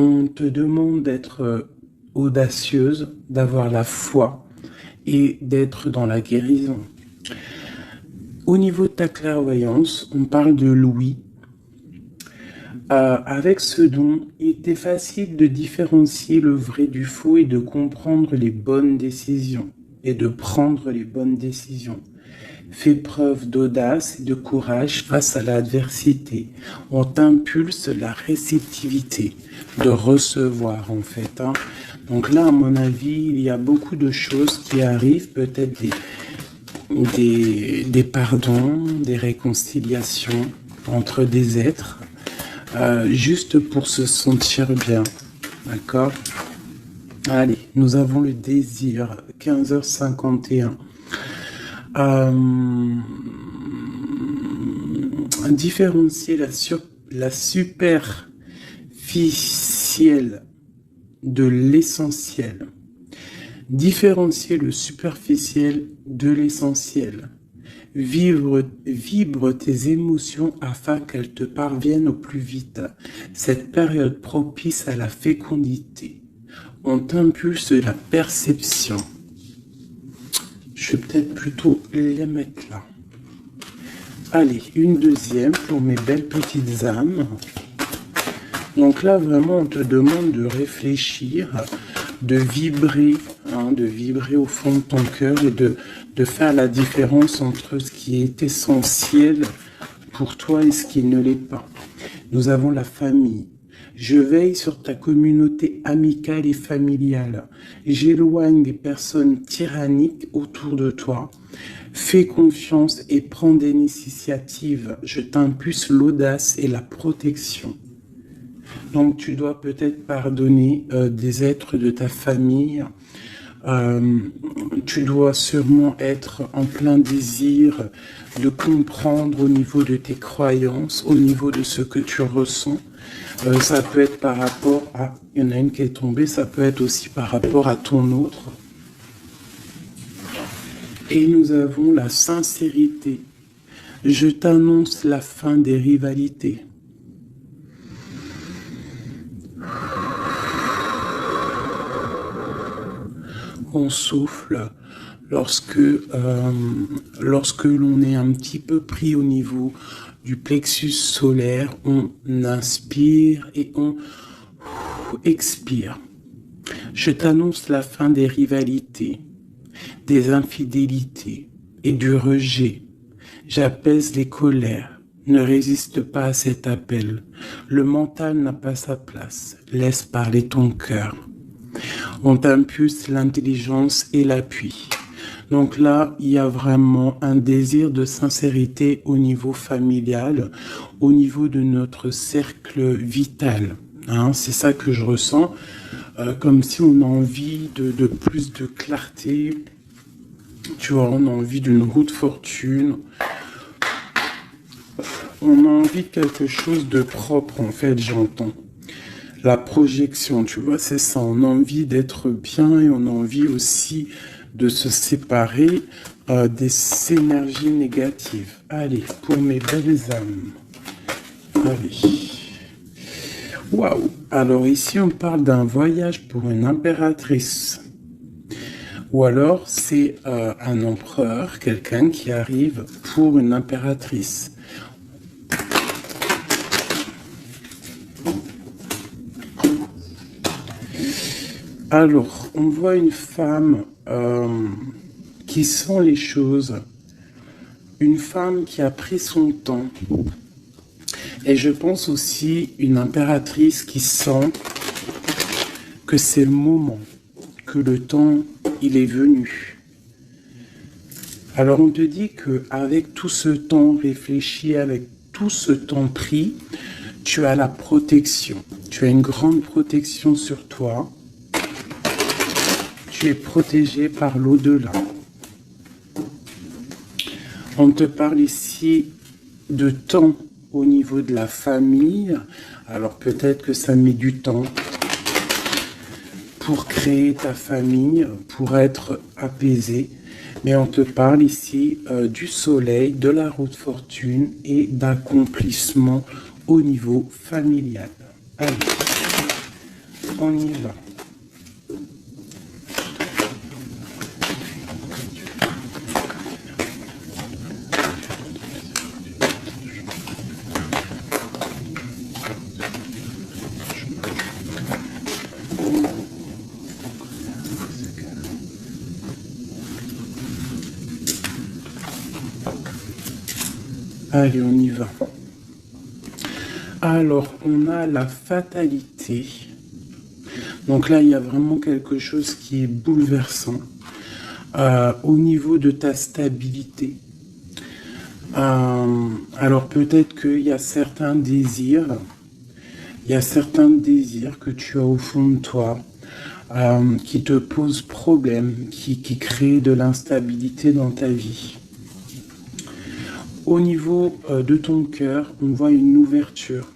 On te demande d'être audacieuse, d'avoir la foi et d'être dans la guérison. Au niveau de ta clairvoyance, on parle de l'ouïe. Avec ce don, il était facile de différencier le vrai du faux et de comprendre les bonnes décisions et de prendre les bonnes décisions. Fais preuve d'audace et de courage face à l'adversité. On t'impulse la réceptivité, de recevoir en fait. Donc là, à mon avis, il y a beaucoup de choses qui arrivent, peut-être des pardons, des réconciliations entre des êtres, juste pour se sentir bien. D'accord ? Allez, nous avons le désir, 15h51. Différencier la superficielle de l'essentiel. Différencier le superficiel de l'essentiel. Vibre tes émotions afin qu'elles te parviennent au plus vite. Cette période propice à la fécondité. On t'impulse la perception. Je vais peut-être plutôt les mettre là. Allez, une deuxième pour mes belles petites âmes. Donc là, vraiment, on te demande de réfléchir, de vibrer au fond de ton cœur et de faire la différence entre ce qui est essentiel pour toi et ce qui ne l'est pas. Nous avons la famille. Je veille sur ta communauté amicale et familiale. J'éloigne des personnes tyranniques autour de toi. Fais confiance et prends des initiatives. Je t'impulse l'audace et la protection. Donc tu dois peut-être pardonner des êtres de ta famille. Tu dois sûrement être en plein désir de comprendre au niveau de tes croyances, au niveau de ce que tu ressens. Ça peut être par rapport à... Il y en a une qui est tombée, ça peut être aussi par rapport à ton autre. Et nous avons la sincérité. Je t'annonce la fin des rivalités. On souffle lorsque l'on est un petit peu pris au niveau du plexus solaire, on inspire et on expire. Je t'annonce la fin des rivalités, des infidélités et du rejet. J'apaise les colères. Ne résiste pas à cet appel. Le mental n'a pas sa place. Laisse parler ton cœur. On t'impulse l'intelligence et l'appui. Donc là, il y a vraiment un désir de sincérité au niveau familial, au niveau de notre cercle vital. C'est ça que je ressens, comme si on a envie de plus de clarté. Tu vois, on a envie d'une roue de fortune. On a envie de quelque chose de propre, en fait, j'entends. La projection, tu vois, c'est ça. On a envie d'être bien et on a envie aussi de se séparer des énergies négatives. Allez, pour mes belles âmes. Allez. Waouh! Alors ici, on parle d'un voyage pour une impératrice. Ou alors, c'est un empereur, quelqu'un qui arrive pour une impératrice. Alors, on voit une femme qui sent les choses, une femme qui a pris son temps, et je pense aussi une impératrice qui sent que c'est le moment, que le temps, il est venu. Alors on te dit qu'avec tout ce temps réfléchi, avec tout ce temps pris, tu as la protection, tu as une grande protection sur toi. Tu es protégé par l'au-delà. On te parle ici de temps au niveau de la famille. Alors peut-être que ça met du temps pour créer ta famille, pour être apaisé. Mais on te parle ici du soleil, de la roue de fortune et d'accomplissement au niveau familial. Allez. On y va. Allez, on y va. Alors, on a la fatalité. Donc là, il y a vraiment quelque chose qui est bouleversant au niveau de ta stabilité. Alors peut-être qu'il y a certains désirs, que tu as au fond de toi qui te posent problème, qui créent de l'instabilité dans ta vie. Au niveau de ton cœur, on voit une ouverture.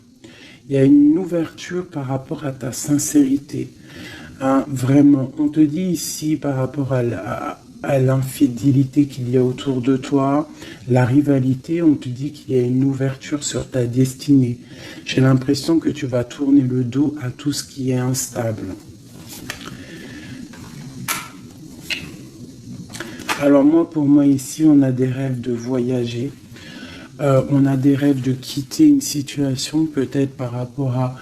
Il y a une ouverture par rapport à ta sincérité. Vraiment, on te dit ici par rapport à l'infidélité qu'il y a autour de toi, la rivalité, on te dit qu'il y a une ouverture sur ta destinée. J'ai l'impression que tu vas tourner le dos à tout ce qui est instable. Alors moi, pour moi ici, on a des rêves de voyager. On a des rêves de quitter une situation, peut-être par rapport à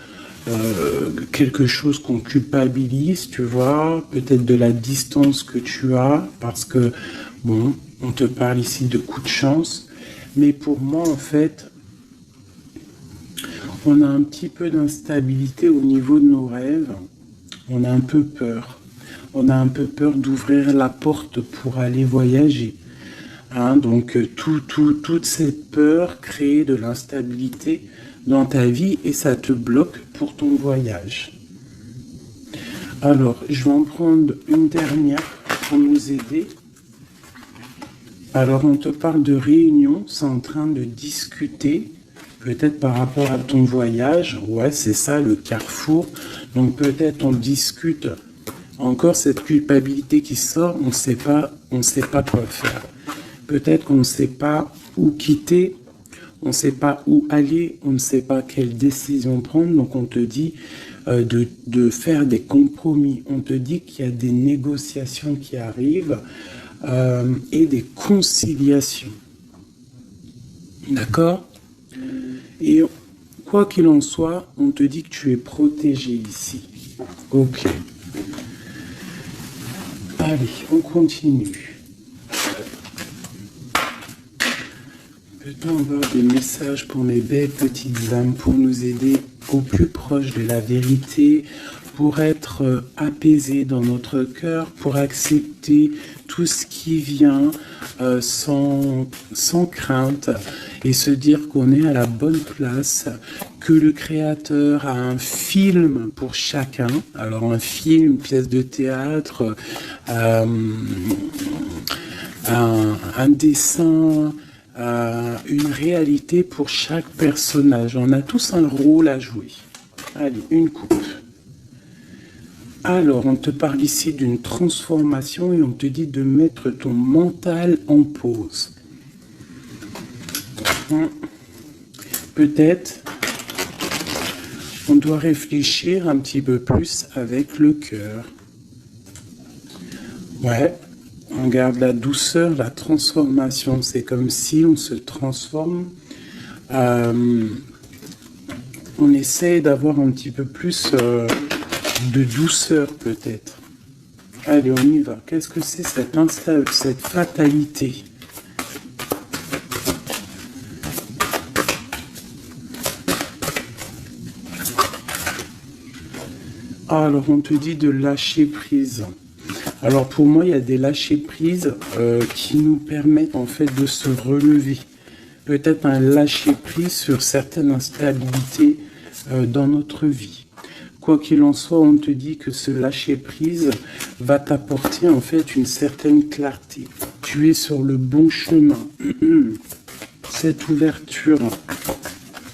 quelque chose qu'on culpabilise, tu vois, peut-être de la distance que tu as, parce que, bon, on te parle ici de coup de chance, mais pour moi, en fait, on a un petit peu d'instabilité au niveau de nos rêves, on a un peu peur. On a un peu peur d'ouvrir la porte pour aller voyager. Donc toute cette peur crée de l'instabilité dans ta vie et ça te bloque pour ton voyage. Alors, je vais en prendre une dernière pour nous aider. Alors, on te parle de réunion, c'est en train de discuter, peut-être par rapport à ton voyage. Ouais, c'est ça, le carrefour. Donc, peut-être on discute. Encore cette culpabilité qui sort, on ne sait pas quoi faire. Peut-être qu'on ne sait pas où quitter, on ne sait pas où aller, on ne sait pas quelle décision prendre. Donc on te dit de faire des compromis. On te dit qu'il y a des négociations qui arrivent et des conciliations. D'accord ? Et quoi qu'il en soit, on te dit que tu es protégé ici. Ok. Allez, on continue. Peut-on avoir des messages pour mes belles petites âmes, pour nous aider au plus proche de la vérité, pour être apaisés dans notre cœur, pour accepter tout ce qui vient sans crainte et se dire qu'on est à la bonne place, que le Créateur a un film pour chacun. Alors un film, une pièce de théâtre, un dessin, une réalité pour chaque personnage. On a tous un rôle à jouer. Allez, une coupe. Alors, on te parle ici d'une transformation et on te dit de mettre ton mental en pause. Peut-être on doit réfléchir un petit peu plus avec le cœur. Ouais. On garde la douceur, la transformation. C'est comme si on se transforme. On essaie d'avoir un petit peu plus de douceur peut-être. Allez, on y va. Qu'est-ce que c'est cette fatalité ? Alors, on te dit de lâcher prise. Alors pour moi, il y a des lâcher-prise qui nous permettent en fait de se relever. Peut-être un lâcher-prise sur certaines instabilités dans notre vie. Quoi qu'il en soit, on te dit que ce lâcher-prise va t'apporter en fait une certaine clarté. Tu es sur le bon chemin. Cette ouverture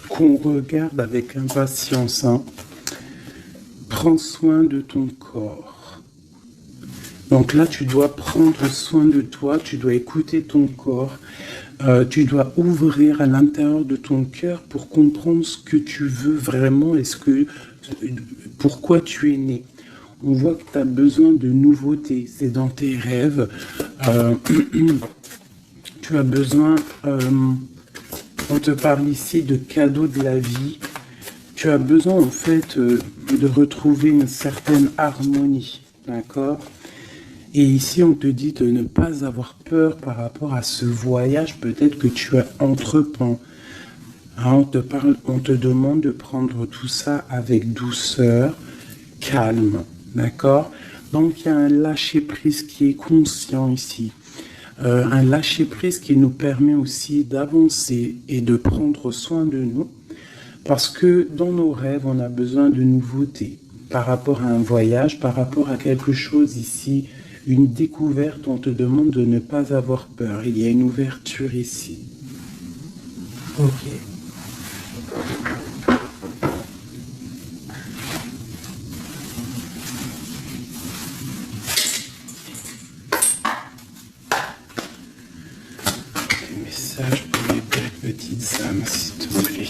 qu'on regarde avec impatience. Prends soin de ton corps. Donc là, tu dois prendre soin de toi, tu dois écouter ton corps, tu dois ouvrir à l'intérieur de ton cœur pour comprendre ce que tu veux vraiment et ce pourquoi tu es né. On voit que tu as besoin de nouveautés. C'est dans tes rêves. Tu as besoin... on te parle ici de cadeaux de la vie. Tu as besoin, en fait, de retrouver une certaine harmonie. D'accord ? Et ici, on te dit de ne pas avoir peur par rapport à ce voyage peut-être que tu as entreprends. Hein, on te demande de prendre tout ça avec douceur, calme, d'accord? Donc, il y a un lâcher-prise qui est conscient ici. Un lâcher-prise qui nous permet aussi d'avancer et de prendre soin de nous. Parce que dans nos rêves, on a besoin de nouveautés. Par rapport à un voyage, par rapport à quelque chose ici, une découverte, on te demande de ne pas avoir peur. Il y a une ouverture ici. Ok. Des messages pour les belles petites âmes, s'il te plaît.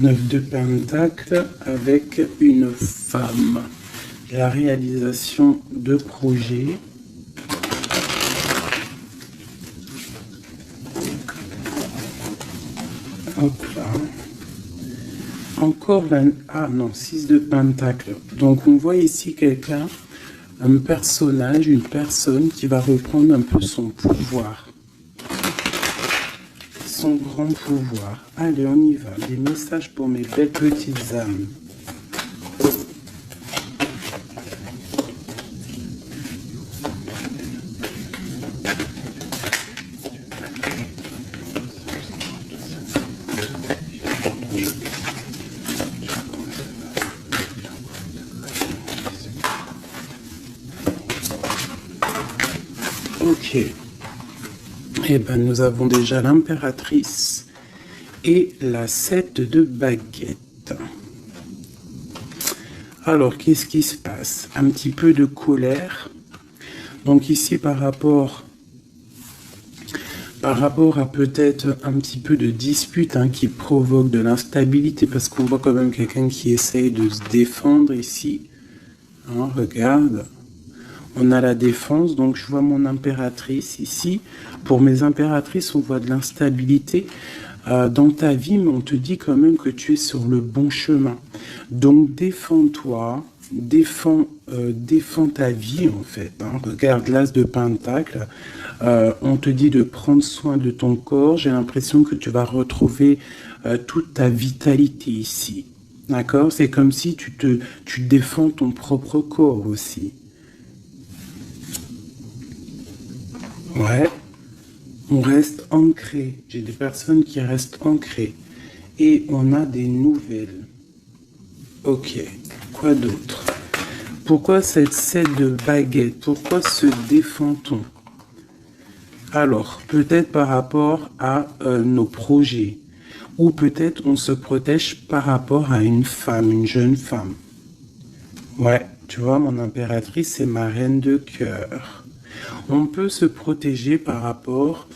9 de Pentacles avec une femme. La réalisation de projets. Hop là. Encore la... Ah non, 6 de Pentacles. Donc on voit ici quelqu'un, un personnage, une personne qui va reprendre un peu son pouvoir. Son grand pouvoir. Allez, on y va. Des messages pour mes belles petites âmes. Ok. Eh bien, nous avons déjà l'impératrice et la 7 de baguette. Alors, qu'est-ce qui se passe? Un petit peu de colère. Donc ici, par rapport à peut-être un petit peu de dispute qui provoque de l'instabilité, parce qu'on voit quand même quelqu'un qui essaye de se défendre ici. Hein, regarde. On a la défense, donc je vois mon impératrice ici. Pour mes impératrices, on voit de l'instabilité dans ta vie, mais on te dit quand même que tu es sur le bon chemin. Donc défends-toi, défends ta vie en fait. Hein. Regarde l'As de Pentacle, on te dit de prendre soin de ton corps. J'ai l'impression que tu vas retrouver toute ta vitalité ici. D'accord? C'est comme si tu défends ton propre corps aussi. Ouais, on reste ancré. J'ai des personnes qui restent ancrées. Et on a des nouvelles. Ok, quoi d'autre? Pourquoi cette 7 de baguette? Pourquoi se défend-on? Alors, peut-être par rapport à nos projets. Ou peut-être on se protège par rapport à une femme, une jeune femme. Ouais, tu vois, mon impératrice, c'est ma reine de cœur. On peut se protéger par rapport...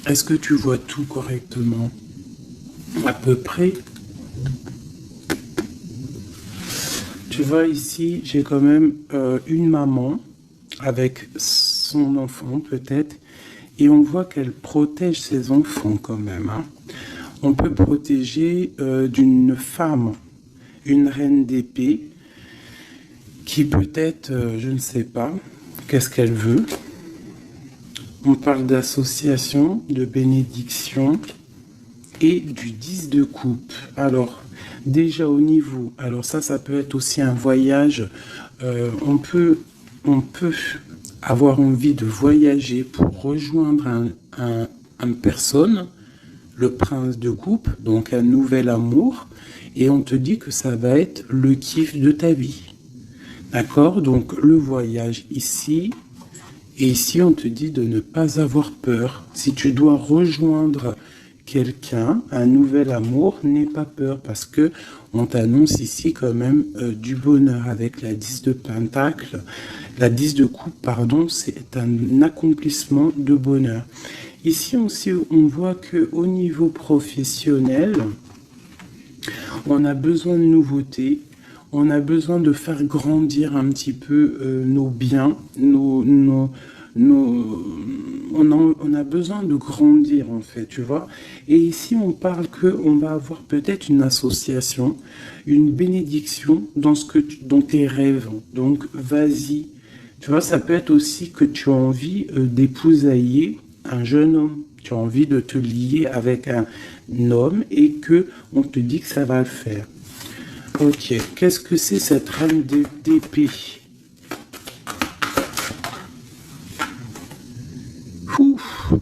Est-ce que tu vois tout correctement? À peu près. Tu vois ici, j'ai quand même une maman avec son enfant peut-être. Et on voit qu'elle protège ses enfants quand même. Hein. On peut protéger d'une femme, une reine d'épée, qui peut-être, je ne sais pas, qu'est-ce qu'elle veut. On parle d'association, de bénédiction et du 10 de coupe. Alors, déjà au niveau, alors ça peut être aussi un voyage. On peut avoir envie de voyager pour rejoindre une personne, le prince de coupe, donc un nouvel amour, et on te dit que ça va être le kiff de ta vie. D'accord? Donc le voyage ici, et ici on te dit de ne pas avoir peur. Si tu dois rejoindre quelqu'un, un nouvel amour, n'aie pas peur, parce que on t'annonce ici quand même du bonheur avec la 10 de Pentacle. La 10 de coupe, pardon, c'est un accomplissement de bonheur. Ici aussi, on voit que au niveau professionnel, On a besoin de nouveautés. On a besoin de faire grandir un petit peu nos biens, on a besoin de grandir en fait, tu vois. Et ici, on parle qu'on va avoir peut-être une association, une bénédiction dans tes rêves. Donc, vas-y. Tu vois, ça peut être aussi que tu as envie d'épousailler un jeune homme. Tu as envie de te lier avec un homme et que on te dit que ça va le faire. Ok, qu'est-ce que c'est cette reine d'épée? Ouf.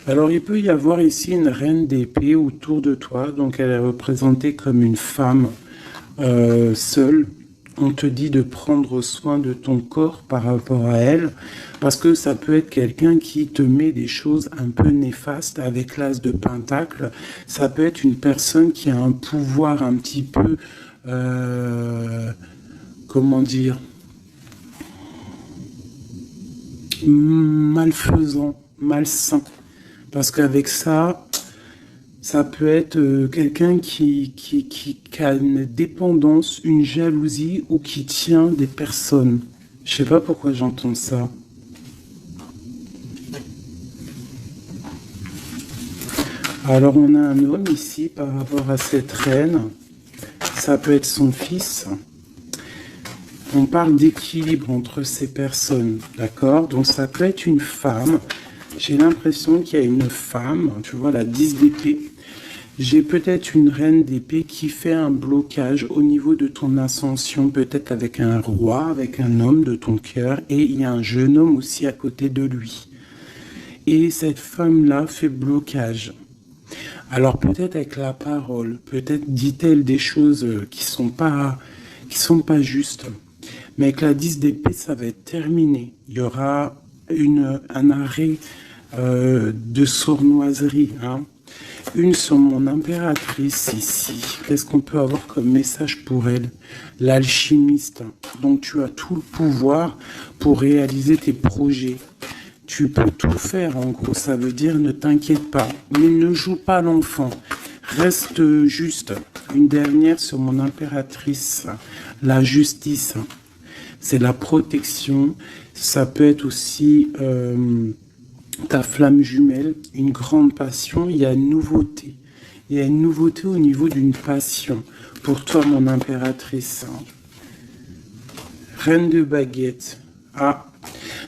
Alors, il peut y avoir ici une reine d'épée autour de toi. Donc, elle est représentée comme une femme seule. On te dit de prendre soin de ton corps par rapport à elle, parce que ça peut être quelqu'un qui te met des choses un peu néfastes avec l'as de pentacle. Ça peut être une personne qui a un pouvoir un petit peu, comment dire, malfaisant, malsain. Parce qu'avec ça, ça peut être quelqu'un qui a une dépendance, une jalousie ou qui tient des personnes. Je sais pas pourquoi j'entends ça. Alors on a un homme ici par rapport à cette reine. Ça peut être son fils. On parle d'équilibre entre ces personnes, d'accord? Donc ça peut être une femme. J'ai l'impression qu'il y a une femme, tu vois la 10 d'épée. J'ai peut-être une reine d'épée qui fait un blocage au niveau de ton ascension, peut-être avec un roi, avec un homme de ton cœur, et il y a un jeune homme aussi à côté de lui. Et cette femme-là fait blocage. Alors peut-être avec la parole, peut-être dit-elle des choses qui sont pas justes. Mais avec la 10 d'épée, ça va être terminé. Il y aura un arrêt de sournoiserie, hein. Une sur mon impératrice ici. Qu'est-ce qu'on peut avoir comme message pour elle? L'alchimiste. Donc tu as tout le pouvoir pour réaliser tes projets. Tu peux tout faire en gros. Ça veut dire ne t'inquiète pas. Mais ne joue pas l'enfant. Reste juste. Une dernière sur mon impératrice. La justice. C'est la protection. Ça peut être aussi... ta flamme jumelle, une grande passion, il y a une nouveauté. Il y a une nouveauté au niveau d'une passion. Pour toi, mon impératrice. Reine de baguette. Ah.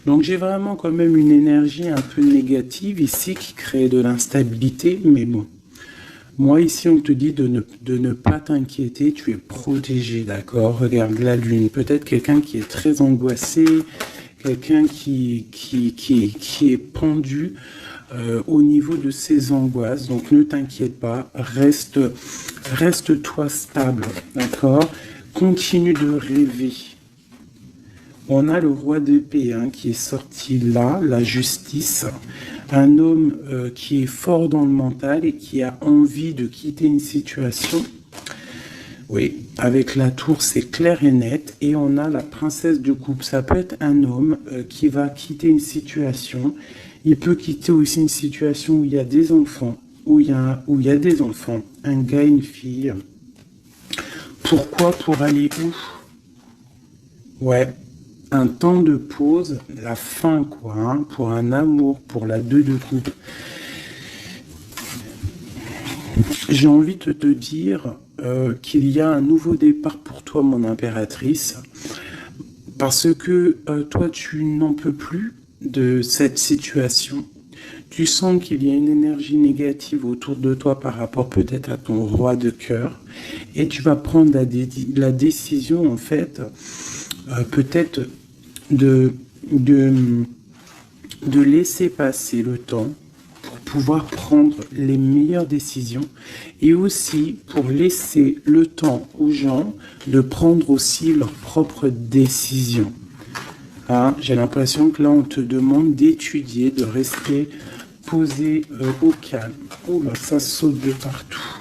Donc j'ai vraiment quand même une énergie un peu négative ici qui crée de l'instabilité. Mais bon. Moi ici, on te dit de ne pas t'inquiéter. Tu es protégé, d'accord? Regarde la lune. Peut-être quelqu'un qui est très angoissé. Quelqu'un qui est pendu au niveau de ses angoisses. Donc ne t'inquiète pas, reste-toi stable, d'accord? Continue de rêver. On a le roi d'épée qui est sorti là, la justice. Un homme qui est fort dans le mental et qui a envie de quitter une situation. Oui, avec la tour, c'est clair et net. Et on a la princesse de coupe. Ça peut être un homme qui va quitter une situation. Il peut quitter aussi une situation où il y a des enfants. Où il y a des enfants. Un gars, une fille. Pourquoi? Pour aller où? Ouais, un temps de pause, la fin, quoi. Hein, pour un amour, pour la 2 de coupe. J'ai envie de te dire qu'il y a un nouveau départ pour toi, mon impératrice, parce que toi, tu n'en peux plus de cette situation. Tu sens qu'il y a une énergie négative autour de toi par rapport peut-être à ton roi de cœur, et tu vas prendre la décision, en fait, peut-être de laisser passer le temps, pouvoir prendre les meilleures décisions et aussi pour laisser le temps aux gens de prendre aussi leurs propres décisions. Hein, j'ai l'impression que là, on te demande d'étudier, de rester posé au calme. Oh là, ça saute de partout.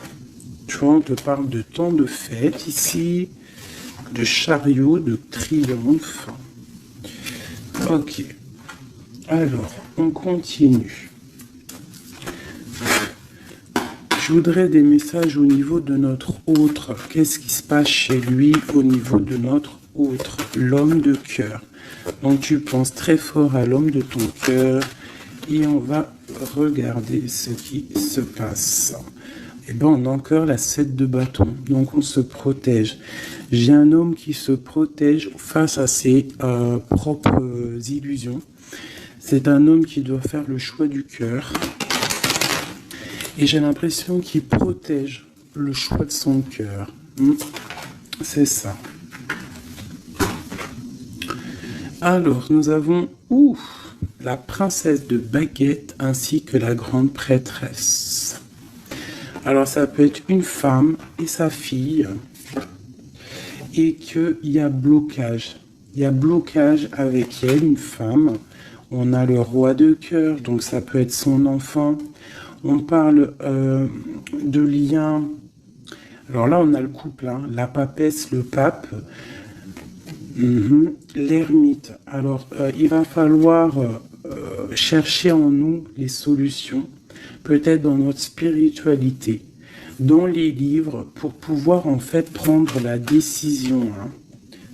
Tu vois, on te parle de temps de fête ici, de chariot, de triomphe. Ok. Alors, on continue. Je voudrais des messages au niveau de notre autre. Qu'est-ce qui se passe chez lui au niveau de notre autre? L'homme de cœur. Donc tu penses très fort à l'homme de ton cœur et on va regarder ce qui se passe. Et bien on a encore la 7 de bâton. Donc on se protège. J'ai un homme qui se protège face à ses propres illusions. C'est un homme qui doit faire le choix du cœur. Et j'ai l'impression qu'il protège le choix de son cœur. C'est ça. Alors, nous avons la princesse de baguette ainsi que la grande prêtresse. Alors, ça peut être une femme et sa fille. Et qu'il y a blocage. Il y a blocage avec elle, une femme. On a le roi de cœur, donc ça peut être son enfant. On parle de liens. Alors là, on a le couple, hein, la papesse, le pape, l'ermite. Alors, il va falloir chercher en nous les solutions, peut-être dans notre spiritualité, dans les livres, pour pouvoir en fait prendre la décision. Hein.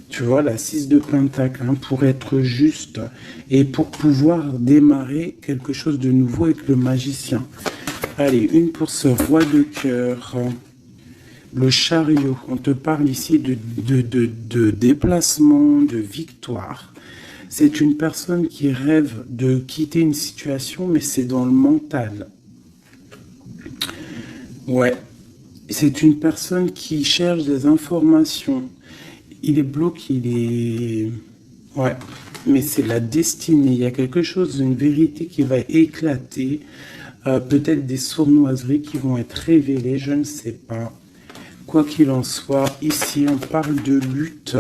Tu vois, la 6 de Pentacle, hein, pour être juste et pour pouvoir démarrer quelque chose de nouveau avec le magicien. Allez, une pour ce roi de cœur. Le chariot, on te parle ici de déplacement, de victoire. C'est une personne qui rêve de quitter une situation, mais c'est dans le mental. Ouais, c'est une personne qui cherche des informations. Il est bloqué, il est... Ouais, mais c'est la destinée. Il y a quelque chose, une vérité qui va éclater. Peut-être des sournoiseries qui vont être révélées, je ne sais pas. Quoi qu'il en soit, ici, on parle de lutte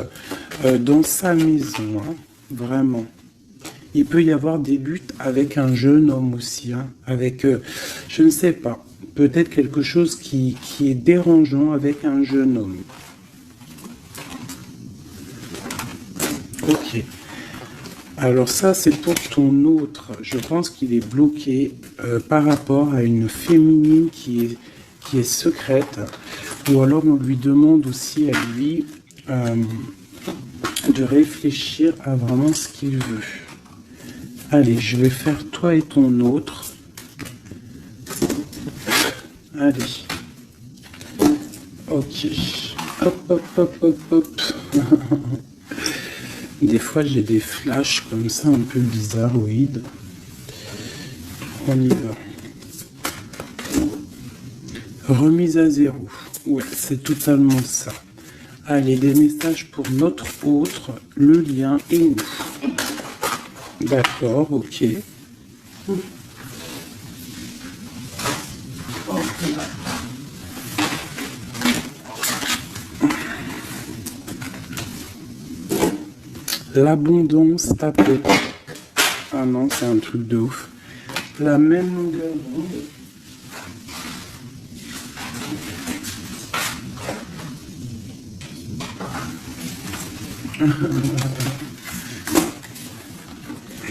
dans sa maison, hein, vraiment. Il peut y avoir des luttes avec un jeune homme aussi, hein, avec, je ne sais pas, peut-être quelque chose qui est dérangeant avec un jeune homme. Ok. Alors ça, c'est pour ton autre. Je pense qu'il est bloqué par rapport à une féminine qui est secrète. Ou alors on lui demande aussi à lui de réfléchir à vraiment ce qu'il veut. Allez, je vais faire toi et ton autre. Allez. Ok. Hop, hop, hop, hop, hop. Des fois, j'ai des flashs comme ça, un peu bizarroïdes. On y va. Remise à zéro. Ouais, c'est totalement ça. Allez, des messages pour notre autre, le lien et nous. D'accord, ok. L'abondance tapote. Ah non, c'est un truc de ouf. La même longueur d'onde.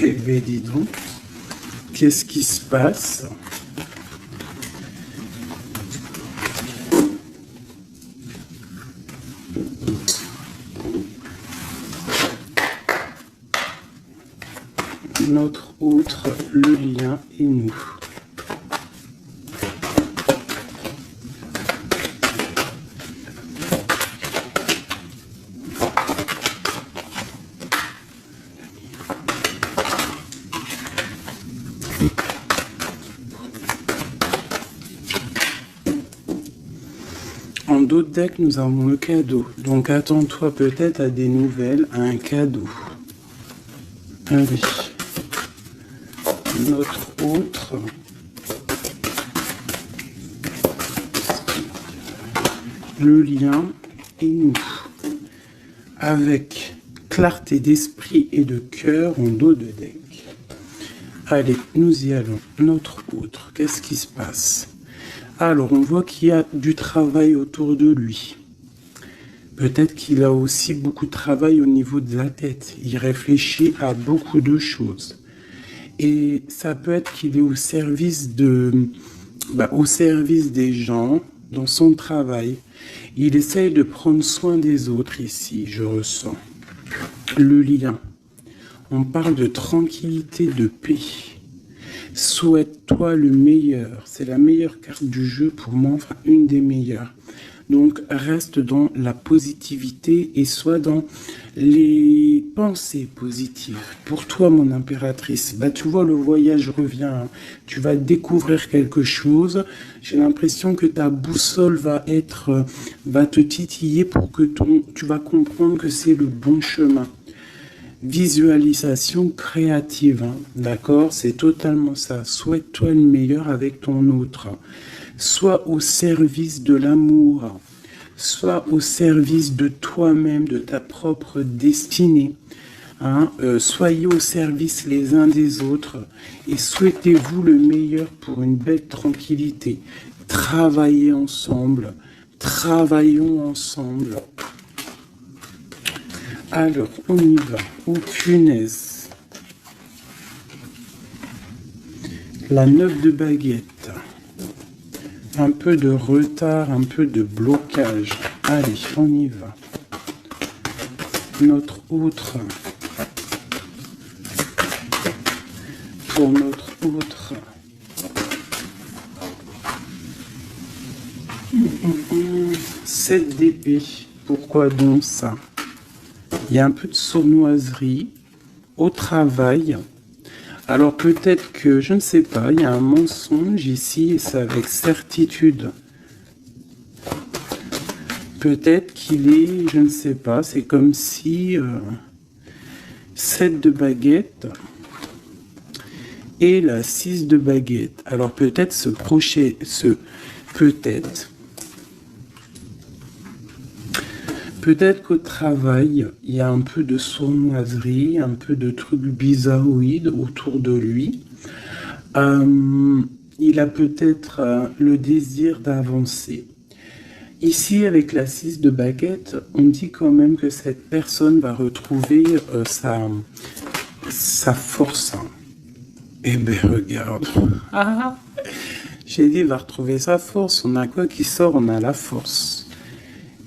Eh bien, dis donc, qu'est-ce qui se passe? Notre autre, le lien et nous. En d'autres decks, nous avons le cadeau. Donc attends-toi peut-être à des nouvelles, à un cadeau. Allez. Notre autre. Le lien et nous. Avec clarté d'esprit et de cœur en dos de deck. Allez, nous y allons. Notre autre, qu'est-ce qui se passe? Alors, on voit qu'il y a du travail autour de lui. Peut-être qu'il a aussi beaucoup de travail au niveau de la tête. Il réfléchit à beaucoup de choses. Et ça peut être qu'il est au service au service des gens, dans son travail. Il essaye de prendre soin des autres ici, je ressens. Le lien. On parle de tranquillité, de paix. Souhaite-toi le meilleur. C'est la meilleure carte du jeu pour moi, enfin une des meilleures. Donc reste dans la positivité et sois dans les pensées positives. Pour toi, mon impératrice, tu vois, le voyage revient. Hein. Tu vas découvrir quelque chose. J'ai l'impression que ta boussole va te titiller pour que tu vas comprendre que c'est le bon chemin. Visualisation créative, hein, d'accord? C'est totalement ça. Souhaite-toi le meilleur avec ton autre. Sois au service de l'amour. Sois au service de toi-même, de ta propre destinée. Hein? Soyez au service les uns des autres et souhaitez-vous le meilleur pour une belle tranquillité. Travaillez ensemble. Travaillons ensemble. Alors, on y va. Oh, punaise. La 9 de baguette. Un peu de retard, un peu de blocage. Allez, on y va. Notre autre. Pour notre autre. 7 d'épée. Pourquoi donc ça? Il y a un peu de sournoiserie au travail. Alors peut-être que, je ne sais pas, il y a un mensonge ici et c'est avec certitude. Peut-être qu'il est, je ne sais pas, c'est comme si 7 de baguette et la 6 de baguette. Alors peut-être Peut-être qu'au travail, il y a un peu de sournoiserie, un peu de trucs bizarroïdes autour de lui. Il a peut-être le désir d'avancer. Ici, avec la 6 de baguette, on dit quand même que cette personne va retrouver sa force. Eh bien, regarde. J'ai dit, il va retrouver sa force. On a quoi qui sort? On a la force.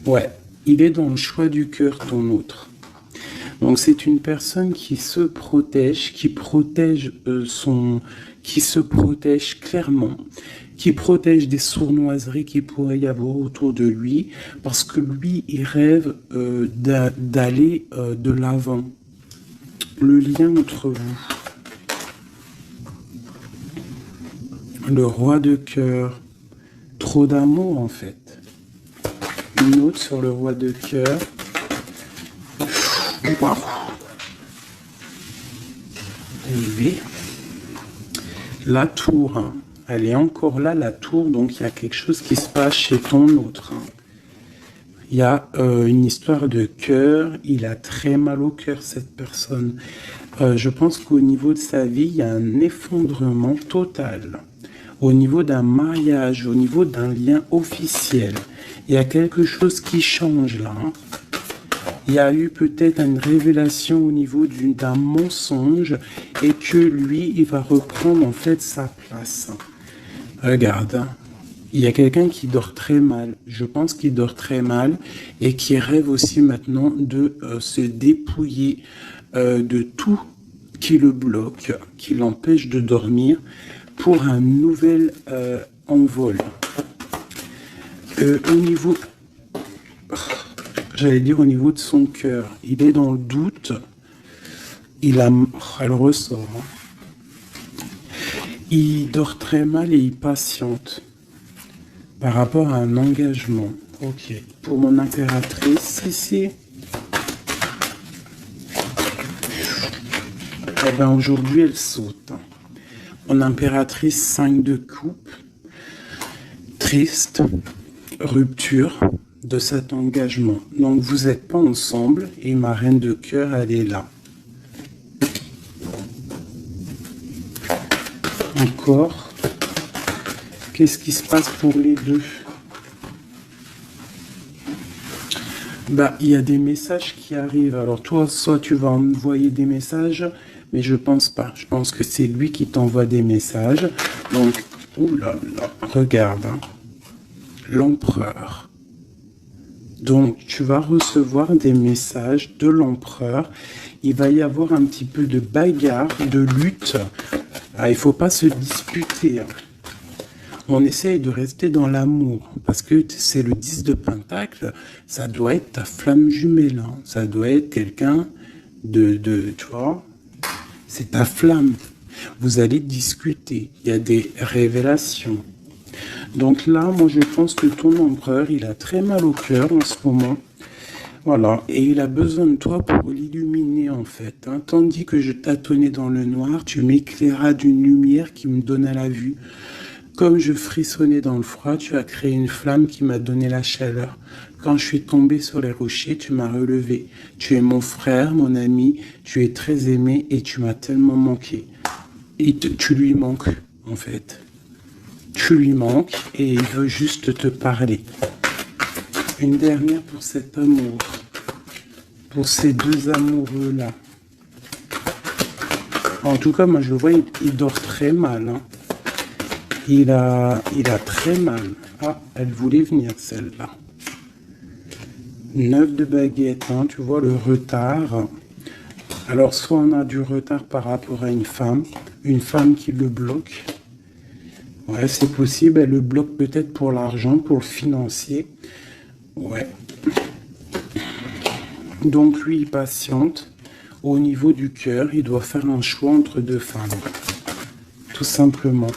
Ouais. Il est dans le choix du cœur, ton autre. Donc c'est une personne qui se protège, qui se protège clairement, qui protège des sournoiseries qu'il pourrait y avoir autour de lui, parce que lui, il rêve d'aller de l'avant. Le lien entre vous. Le roi de cœur. Trop d'amour en fait. Une autre sur le roi de cœur. Wow. Élevé. La tour. Hein. Elle est encore là, la tour. Donc, il y a quelque chose qui se passe chez ton autre. Hein. Il y a une histoire de cœur. Il a très mal au cœur, cette personne. Je pense qu'au niveau de sa vie, il y a un effondrement total. Au niveau d'un mariage, au niveau d'un lien officiel. Il y a quelque chose qui change là. Hein. Il y a eu peut-être une révélation au niveau d'un mensonge et que lui, il va reprendre en fait sa place. Regarde, hein. Il y a quelqu'un qui dort très mal. Je pense qu'il dort très mal et qui rêve aussi maintenant de se dépouiller de tout qui le bloque, qui l'empêche de dormir pour un nouvel envol. Au niveau, j'allais dire au niveau de son cœur, il est dans le doute, elle ressort, hein. Il dort très mal et il patiente par rapport à un engagement. Ok, pour mon impératrice, ici, aujourd'hui elle saute. Mon impératrice, 5 de coupe, triste, rupture de cet engagement. Donc vous n'êtes pas ensemble et ma reine de cœur, elle est là. Encore. Qu'est-ce qui se passe pour les deux? Il y a des messages qui arrivent. Alors toi, soit tu vas envoyer des messages, mais je pense pas. Je pense que c'est lui qui t'envoie des messages. Donc Ouh là là, regarde, hein. L'empereur. Donc, tu vas recevoir des messages de l'empereur. Il va y avoir un petit peu de bagarre, de lutte. Ah, il ne faut pas se disputer, hein. On essaye de rester dans l'amour, parce que c'est le 10 de Pentacle, ça doit être ta flamme jumelle, hein. Ça doit être quelqu'un tu vois, c'est ta flamme. Vous allez discuter, il y a des révélations. Donc là, moi je pense que ton empereur, il a très mal au cœur en ce moment. Voilà, et il a besoin de toi pour l'illuminer en fait, hein. Tandis que je tâtonnais dans le noir, tu m'éclairas d'une lumière qui me donna la vue. Comme je frissonnais dans le froid, tu as créé une flamme qui m'a donné la chaleur. Quand je suis tombé sur les rochers, tu m'as relevé. Tu es mon frère, mon ami, tu es très aimé et tu m'as tellement manqué. Et tu lui manques, en fait. Tu lui manques et il veut juste te parler. Une dernière pour cet amour. Pour ces deux amoureux-là. En tout cas, moi je le vois, il dort très mal, hein. Il a très mal. Ah, elle voulait venir celle-là. 9 de baguette, hein, tu vois le retard. Alors soit on a du retard par rapport à une femme qui le bloque. Ouais, c'est possible, elle le bloque peut-être pour l'argent, pour le financier. Ouais. Donc lui, il patiente. Au niveau du cœur, il doit faire un choix entre deux femmes. Tout simplement.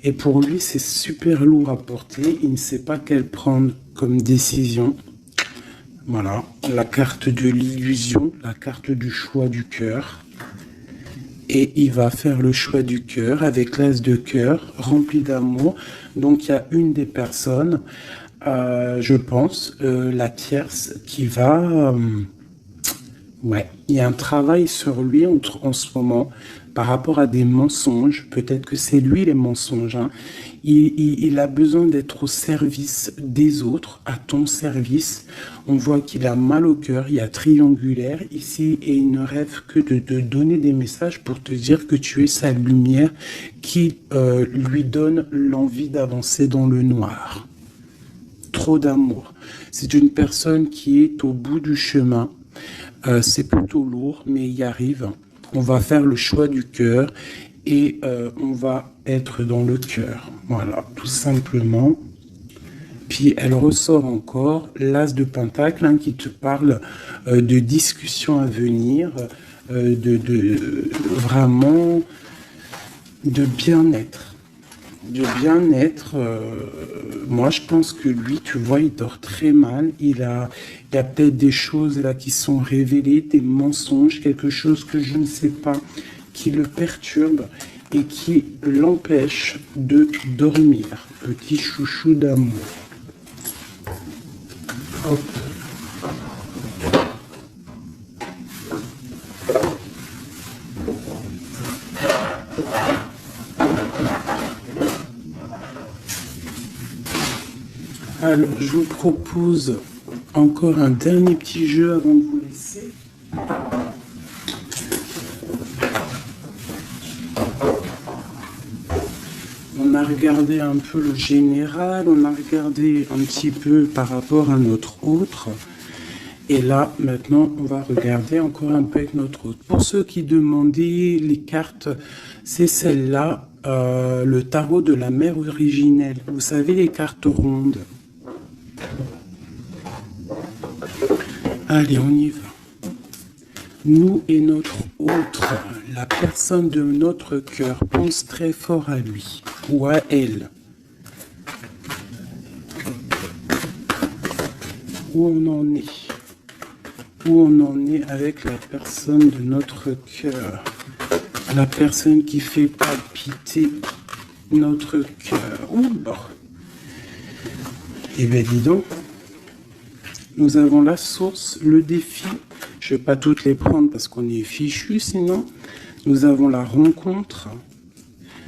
Et pour lui, c'est super lourd à porter. Il ne sait pas quelle prendre comme décision. Voilà. La carte de l'illusion, la carte du choix du cœur. Et il va faire le choix du cœur avec l'as de cœur rempli d'amour. Donc il y a une des personnes, je pense, la tierce, qui va... ouais, il y a un travail sur lui en ce moment par rapport à des mensonges. Peut-être que c'est lui les mensonges, hein. Il a besoin d'être au service des autres, à ton service. On voit qu'il a mal au cœur, il y a triangulaire ici et il ne rêve que de te donner des messages pour te dire que tu es sa lumière qui lui donne l'envie d'avancer dans le noir. Trop d'amour. C'est une personne qui est au bout du chemin. C'est plutôt lourd, mais il y arrive. On va faire le choix du cœur et on va être dans le cœur. Voilà, tout simplement. Puis elle ressort encore l'as de Pentacle, hein, qui te parle de discussions à venir, vraiment de bien-être. De bien-être, moi je pense que lui, tu vois, il dort très mal. Il y a peut-être des choses là qui sont révélées, des mensonges, quelque chose que je ne sais pas, qui le perturbe et qui l'empêche de dormir. Petit chouchou d'amour. Hop. Alors, je vous propose encore un dernier petit jeu avant de vous laisser. On a regardé un peu le général, on a regardé un petit peu par rapport à notre autre. Et là, maintenant, on va regarder encore un peu avec notre autre. Pour ceux qui demandaient les cartes, c'est celle-là, le tarot de la mère originelle. Vous savez, les cartes rondes. Allez, on y va. Nous et notre autre, la personne de notre cœur, pense très fort à lui ou à elle. Où on en est? Où on en est avec la personne de notre cœur? La personne qui fait palpiter notre cœur. Ouh là! Eh bien, dis donc. Nous avons la source, le défi. Je ne vais pas toutes les prendre parce qu'on est fichu sinon. Nous avons la rencontre.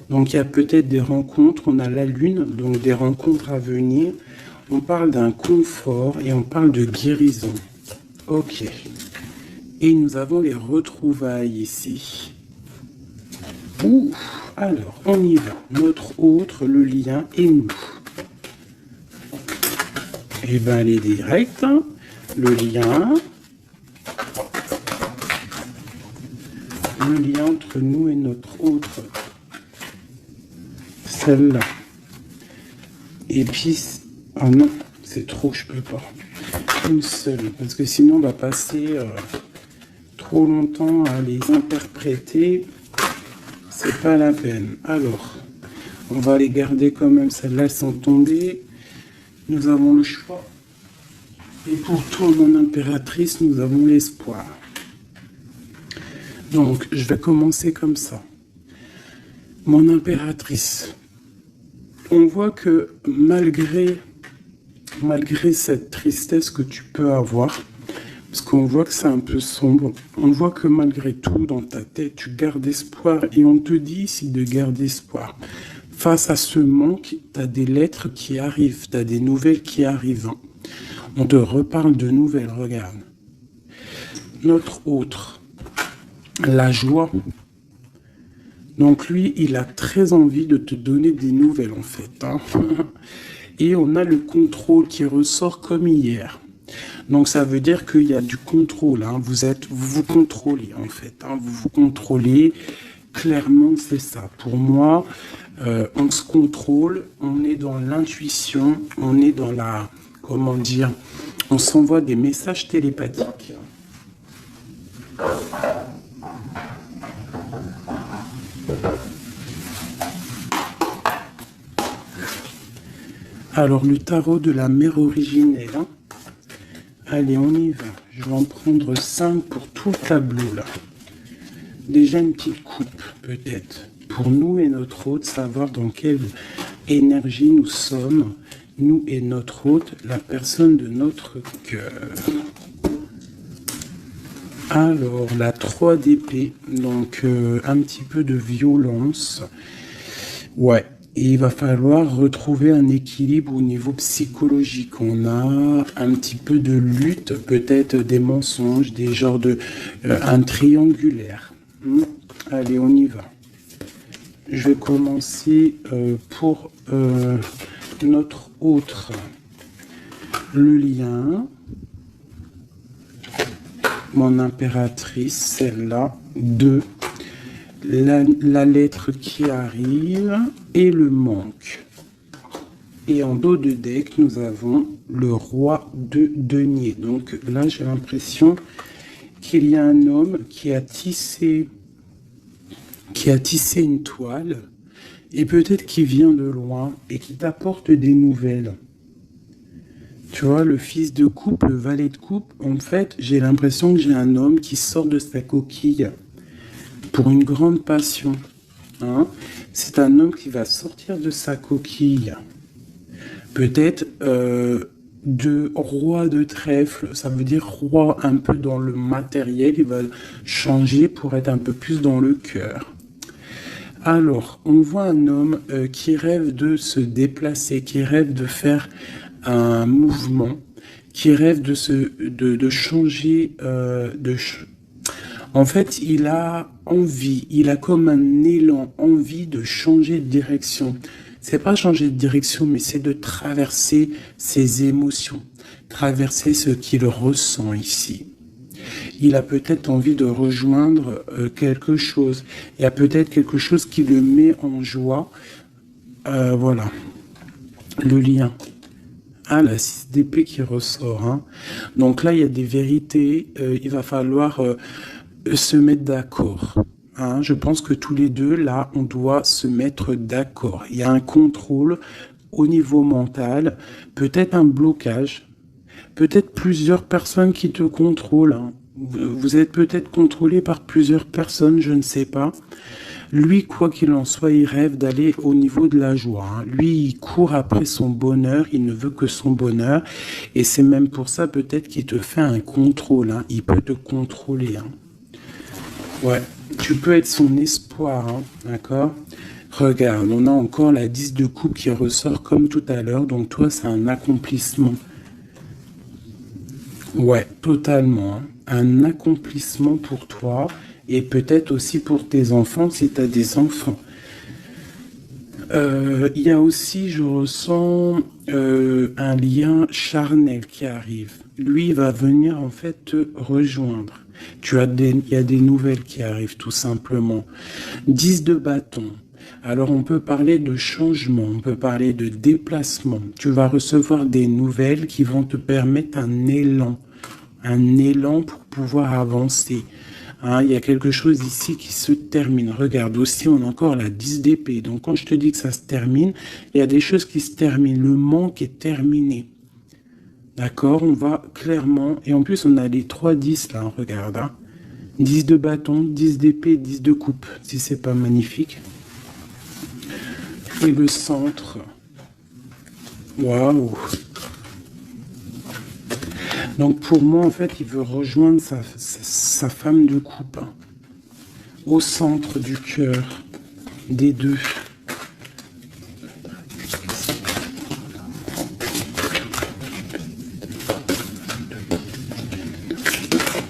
Donc il y a peut-être des rencontres. On a la lune, donc des rencontres à venir. On parle d'un confort et on parle de guérison. Ok. Et nous avons les retrouvailles ici. Ouh. Alors, on y va. Notre autre, le lien et nous. Et bien, elle est directe. Hein. Le lien entre nous et notre autre. Celle-là. Et puis, ah non, c'est trop, je peux pas. Une seule, parce que sinon on va passer trop longtemps à les interpréter. C'est pas la peine. Alors, on va les garder quand même. Celles-là sont tombées. Nous avons le choix. Et pour toi, mon impératrice, nous avons l'espoir. Donc, je vais commencer comme ça. Mon impératrice. On voit que malgré cette tristesse que tu peux avoir, parce qu'on voit que c'est un peu sombre, on voit que malgré tout, dans ta tête, tu gardes espoir, et on te dit ici de garder espoir. Face à ce manque, tu as des lettres qui arrivent, tu as des nouvelles qui arrivent. On te reparle de nouvelles, regarde. Notre autre, la joie. Donc lui, il a très envie de te donner des nouvelles en fait. Hein. Et on a le contrôle qui ressort comme hier. Donc ça veut dire qu'il y a du contrôle. Hein. Vous vous contrôlez en fait. Hein. Vous vous contrôlez. Clairement, c'est ça. Pour moi, on se contrôle. On est dans l'intuition. On est dans la... Comment dire? On s'envoie des messages télépathiques. Alors, le tarot de la mère originelle. Hein. Allez, on y va. Je vais en prendre 5 pour tout le tableau, là. Déjà, une petite coupe, peut-être. Pour nous et notre hôte, savoir dans quelle énergie nous sommes. Nous et notre hôte, la personne de notre cœur. Alors, la 3 d'épée. Donc, un petit peu de violence. Ouais. Et il va falloir retrouver un équilibre au niveau psychologique. On a un petit peu de lutte, peut-être des mensonges, des genres de... un triangulaire. Allez, on y va. Je vais commencer pour notre autre. Le lien. Mon impératrice, celle-là. 2. La lettre qui arrive et le manque. Et en dos de deck, nous avons le roi de denier. Donc là, j'ai l'impression qu'il y a un homme qui a tissé une toile et peut-être qu'il vient de loin et qui t'apporte des nouvelles. Tu vois, le fils de coupe, le valet de coupe, en fait, j'ai l'impression que j'ai un homme qui sort de sa coquille pour une grande passion. Hein. C'est un homme qui va sortir de sa coquille. Peut-être de roi de trèfle, ça veut dire roi un peu dans le matériel, il va changer pour être un peu plus dans le cœur. Alors, on voit un homme qui rêve de se déplacer, qui rêve de faire un mouvement, qui rêve de changer en fait, il a envie, il a comme un élan, envie de changer de direction. C'est pas changer de direction, mais c'est de traverser ses émotions, traverser ce qu'il ressent ici. Il a peut-être envie de rejoindre quelque chose. Il y a peut-être quelque chose qui le met en joie. Voilà, le lien. Ah, la 6 d'épée qui ressort. Hein. Donc là, il y a des vérités. Il va falloir... se mettre d'accord. Hein, je pense que tous les deux, là, on doit se mettre d'accord. Il y a un contrôle au niveau mental, peut-être un blocage, peut-être plusieurs personnes qui te contrôlent. Hein. Vous êtes peut-être contrôlé par plusieurs personnes, je ne sais pas. Lui, quoi qu'il en soit, il rêve d'aller au niveau de la joie. Hein. Lui, il court après son bonheur, il ne veut que son bonheur. Et c'est même pour ça peut-être qu'il te fait un contrôle. Hein. Il peut te contrôler. Hein. Ouais, tu peux être son espoir, hein, d'accord? Regarde, on a encore la 10 de coupe qui ressort comme tout à l'heure, donc toi, c'est un accomplissement. Ouais, totalement. Hein. Un accomplissement pour toi et peut-être aussi pour tes enfants si tu as des enfants. Il y a aussi, je ressens un lien charnel qui arrive. Lui va venir en fait te rejoindre. Il y a des nouvelles qui arrivent tout simplement. 10 de bâton. Alors on peut parler de changement, on peut parler de déplacement. Tu vas recevoir des nouvelles qui vont te permettre un élan pour pouvoir avancer. Hein, il y a quelque chose ici qui se termine. Regarde, aussi, on a encore la 10 d'épée. Donc, quand je te dis que ça se termine, il y a des choses qui se terminent. Le manque est terminé. D'accord? On va clairement... Et en plus, on a les 3 10 là, regarde. Hein. 10 de bâton, 10 d'épée, 10 de coupe. Si c'est pas magnifique. Et le centre. Waouh! Donc pour moi, en fait, il veut rejoindre sa femme de coupe. Hein, au centre du cœur des deux.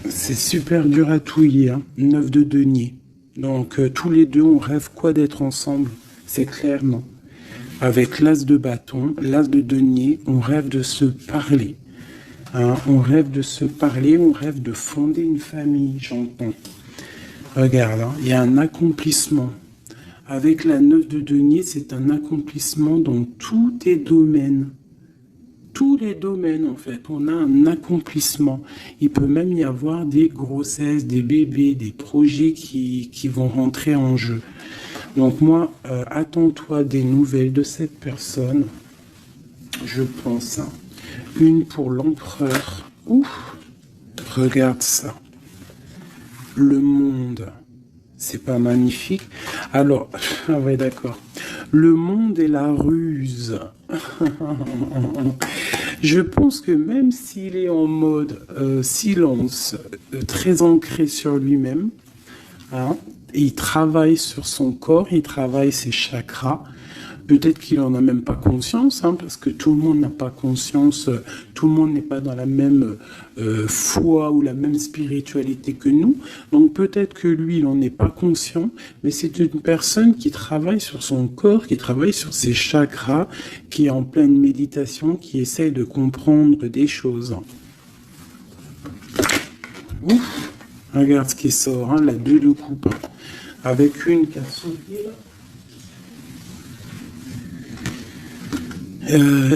C'est super dur à touiller. Hein, 9 de denier. Donc tous les deux, on rêve quoi d'être ensemble? C'est clair, non? Avec l'as de bâton, l'as de denier, on rêve de se parler. Hein, on rêve de se parler, on rêve de fonder une famille, j'entends. Regarde, hein, il y a un accomplissement. Avec la 9 de denier, c'est un accomplissement dans tous tes domaines. Tous les domaines, en fait, on a un accomplissement. Il peut même y avoir des grossesses, des bébés, des projets qui vont rentrer en jeu. Donc moi, attends-toi des nouvelles de cette personne, je pense. Hein. Une pour l'empereur. Ouf, regarde ça. Le monde. C'est pas magnifique? Alors, ah ouais, d'accord. Le monde et la ruse. Je pense que même s'il est en mode silence, très ancré sur lui-même, hein, il travaille sur son corps, il travaille ses chakras. Peut-être qu'il en a même pas conscience, hein, parce que tout le monde n'a pas conscience, tout le monde n'est pas dans la même foi ou la même spiritualité que nous. Donc peut-être que lui, il n'en est pas conscient, mais c'est une personne qui travaille sur son corps, qui travaille sur ses chakras, qui est en pleine méditation, qui essaye de comprendre des choses. Ouf, regarde ce qui sort, hein, la 2 de coupe, avec une qui a sauté là.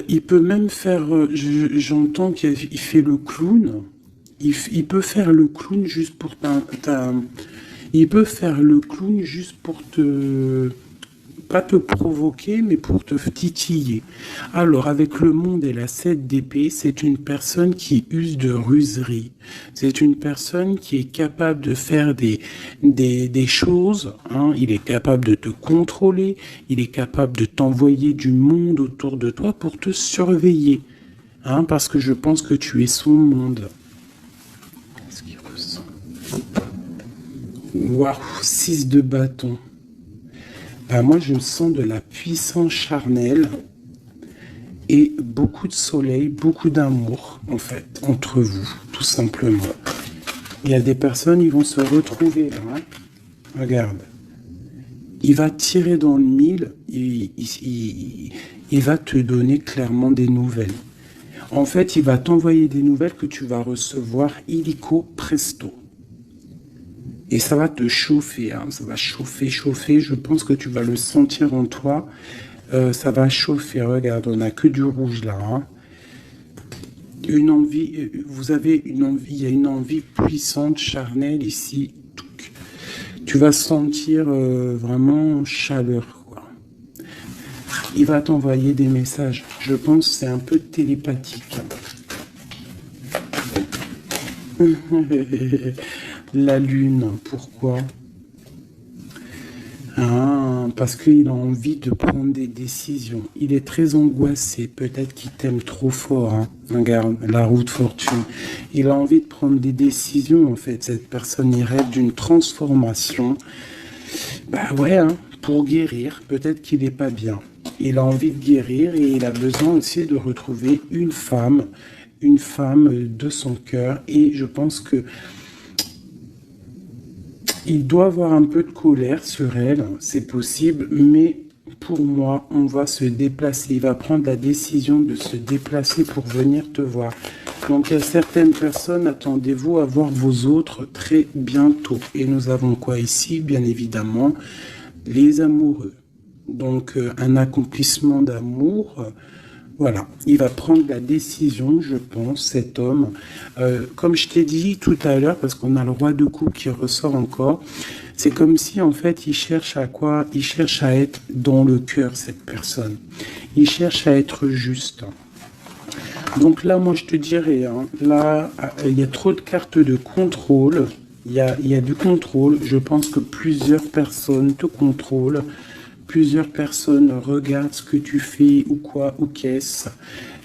Il peut même faire, j'entends qu'il fait le clown. Il peut faire le clown juste pour il peut faire le clown juste pour pas te provoquer, mais pour te titiller. Alors, avec le monde et la 7 d'épée, c'est une personne qui use de ruserie. C'est une personne qui est capable de faire des choses. Hein. Il est capable de te contrôler. Il est capable de t'envoyer du monde autour de toi pour te surveiller. Hein, parce que je pense que tu es son monde. Qu'est-ce qu'il ressent? Waouh, 6 de bâton. Ben moi, je sens de la puissance charnelle et beaucoup de soleil, beaucoup d'amour, en fait, entre vous, tout simplement. Il y a des personnes, ils vont se retrouver là. Hein. Regarde. Il va tirer dans le mille, il va te donner clairement des nouvelles. En fait, il va t'envoyer des nouvelles que tu vas recevoir illico presto. Et ça va te chauffer, hein. Ça va chauffer. Je pense que tu vas le sentir en toi. Ça va chauffer. Regarde, on n'a que du rouge là. Hein. Une envie, vous avez une envie, il y a une envie puissante, charnelle ici. Tu vas sentir vraiment chaleur, quoi. Il va t'envoyer des messages. Je pense que c'est un peu télépathique. La lune, pourquoi? Ah, parce qu'il a envie de prendre des décisions. Il est très angoissé. Peut-être qu'il t'aime trop fort. Hein. Regarde, la roue de fortune. Il a envie de prendre des décisions, en fait. Cette personne, il rêve d'une transformation. Bah ouais, hein, pour guérir. Peut-être qu'il n'est pas bien. Il a envie de guérir et il a besoin aussi de retrouver une femme de son cœur. Et je pense que il doit avoir un peu de colère sur elle, c'est possible, mais pour moi, on va se déplacer. Il va prendre la décision de se déplacer pour venir te voir. Donc, il y a certaines personnes, attendez-vous à voir vos autres très bientôt. Et nous avons quoi ici? Bien évidemment, les amoureux. Donc, un accomplissement d'amour. Voilà, il va prendre la décision, je pense, cet homme. Comme je t'ai dit tout à l'heure, parce qu'on a le roi de coupe qui ressort encore, c'est comme si, en fait, il cherche à quoi? Il cherche à être dans le cœur, cette personne. Il cherche à être juste. Donc là, moi, je te dirais, hein, là, il y a trop de cartes de contrôle. Il y a du contrôle. Je pense que plusieurs personnes te contrôlent. Plusieurs personnes regardent ce que tu fais ou quoi ou qu'est-ce.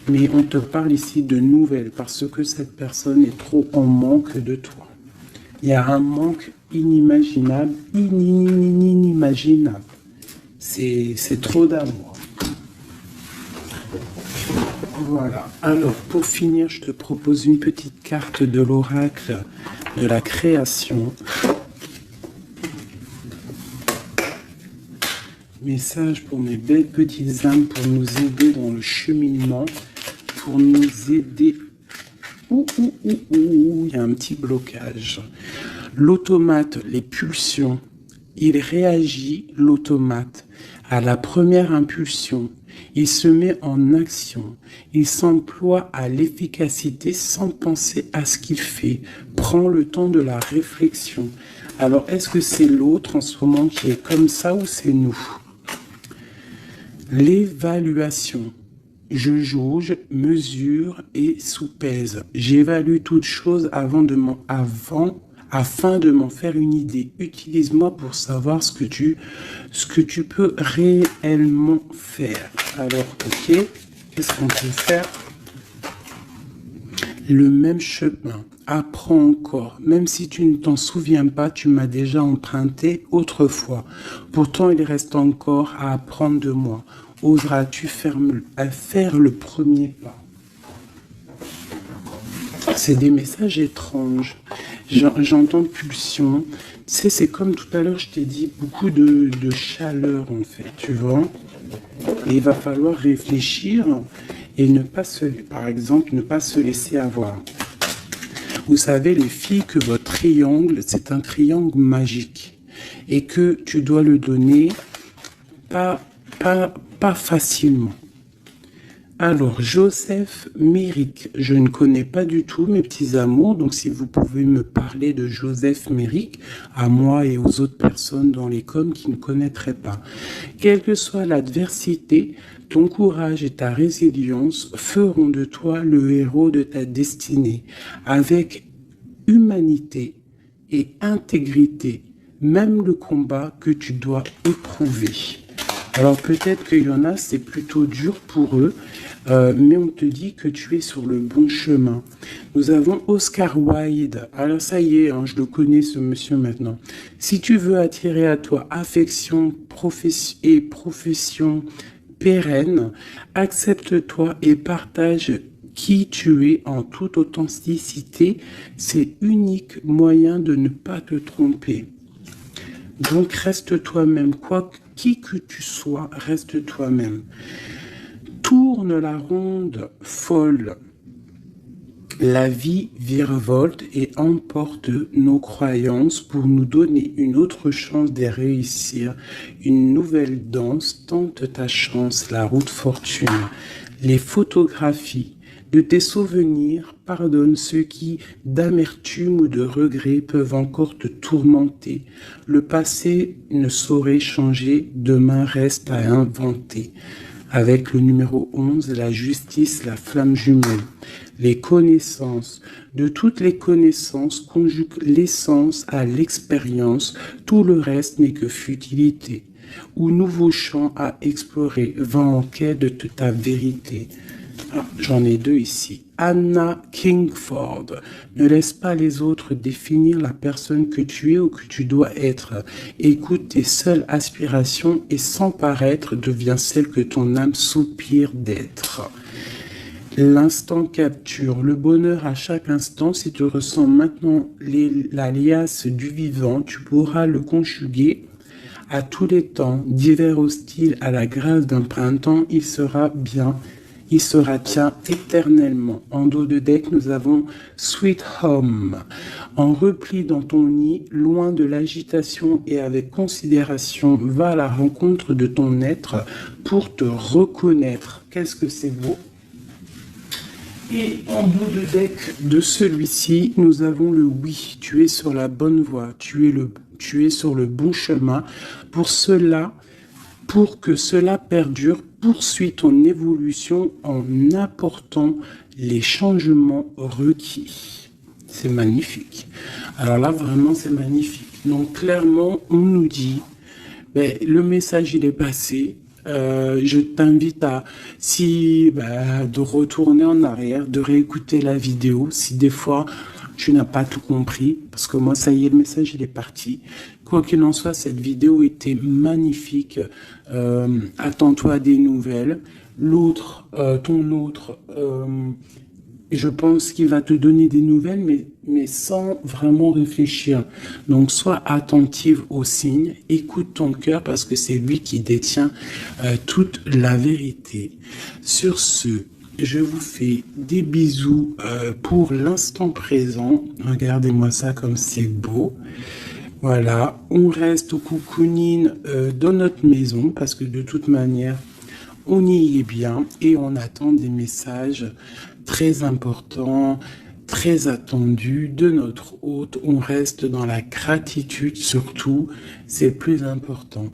Mais on te parle ici de nouvelles parce que cette personne est trop en manque de toi. Il y a un manque inimaginable, inimaginable. C'est trop d'amour. Voilà. Alors, pour finir, je te propose une petite carte de l'oracle de la création. Message pour mes belles petites âmes pour nous aider dans le cheminement, pour nous aider. Il y a un petit blocage. L'automate, les pulsions, il réagit, l'automate, à la première impulsion. Il se met en action. Il s'emploie à l'efficacité sans penser à ce qu'il fait. Prend le temps de la réflexion. Alors, est-ce que c'est l'autre en ce moment qui est comme ça ou c'est nous? L'évaluation. Je jauge, mesure et soupèse. J'évalue toute chose afin de m'en faire une idée. Utilise-moi pour savoir ce que tu peux réellement faire. Alors, ok, qu'est-ce qu'on peut faire? Le même chemin. Apprends encore. Même si tu ne t'en souviens pas, tu m'as déjà emprunté autrefois. Pourtant, il reste encore à apprendre de moi. Oseras-tu faire le premier pas? C'est des messages étranges. J'entends pulsion. Tu sais, c'est comme tout à l'heure, je t'ai dit, beaucoup de chaleur, en fait, tu vois. Et il va falloir réfléchir et par exemple, ne pas se laisser avoir. Vous savez, les filles, que votre triangle, c'est un triangle magique. Et que tu dois le donner pas facilement. Alors, Joseph Méric, je ne connais pas du tout mes petits amours, donc si vous pouvez me parler de Joseph Méric, à moi et aux autres personnes dans les coms qui ne connaîtraient pas. Quelle que soit l'adversité, ton courage et ta résilience feront de toi le héros de ta destinée, avec humanité et intégrité, même le combat que tu dois éprouver. Alors peut-être qu'il y en a, c'est plutôt dur pour eux, mais on te dit que tu es sur le bon chemin. Nous avons Oscar Wilde. Alors ça y est, hein, je le connais ce monsieur maintenant. Si tu veux attirer à toi affection et profession pérenne, accepte-toi et partage qui tu es en toute authenticité. C'est unique moyen de ne pas te tromper. Donc reste toi-même, qui que tu sois, reste toi-même. Tourne la ronde folle. La vie virevolte et emporte nos croyances pour nous donner une autre chance de réussir. Une nouvelle danse, tente ta chance, la route fortune. Les photographies de tes souvenirs, pardonne ceux qui, d'amertume ou de regret, peuvent encore te tourmenter. Le passé ne saurait changer, demain reste à inventer. Avec le numéro 11, la justice, la flamme jumelle. Les connaissances. De toutes les connaissances, conjugue l'essence à l'expérience. Tout le reste n'est que futilité. Ou nouveau champ à explorer, va en quête de ta vérité. Ah, j'en ai deux ici. Anna Kingford. Ne laisse pas les autres définir la personne que tu es ou que tu dois être. Écoute tes seules aspirations et sans paraître, deviens celle que ton âme soupire d'être. L'instant capture. Le bonheur à chaque instant. Si tu ressens maintenant l'alias du vivant, tu pourras le conjuguer À tous les temps, d'hiver hostile à la grâce d'un printemps, il sera bien. Il sera tien éternellement. En dos de deck, nous avons Sweet Home. En repli dans ton nid, loin de l'agitation et avec considération, va à la rencontre de ton être pour te reconnaître. Qu'est-ce que c'est beau! Et en bout de deck de celui-ci, nous avons le oui. Tu es sur la bonne voie. Tu es sur le bon chemin. Pour que cela perdure, poursuis ton évolution en apportant les changements requis. C'est magnifique. Alors là, vraiment, c'est magnifique. Donc, clairement, on nous dit, le message, il est passé. Je t'invite de retourner en arrière, de réécouter la vidéo, si des fois tu n'as pas tout compris, parce que moi, ça y est, le message, il est parti. Quoi qu'il en soit, cette vidéo était magnifique. Attends-toi à des nouvelles. Ton autre, je pense qu'il va te donner des nouvelles, mais sans vraiment réfléchir. Donc, sois attentive aux signes, écoute ton cœur, parce que c'est lui qui détient toute la vérité. Sur ce, je vous fais des bisous pour l'instant présent. Regardez-moi ça comme c'est beau. Voilà, on reste au cocooning dans notre maison parce que de toute manière, on y est bien et on attend des messages très importants, très attendus de notre hôte. On reste dans la gratitude surtout, c'est le plus important.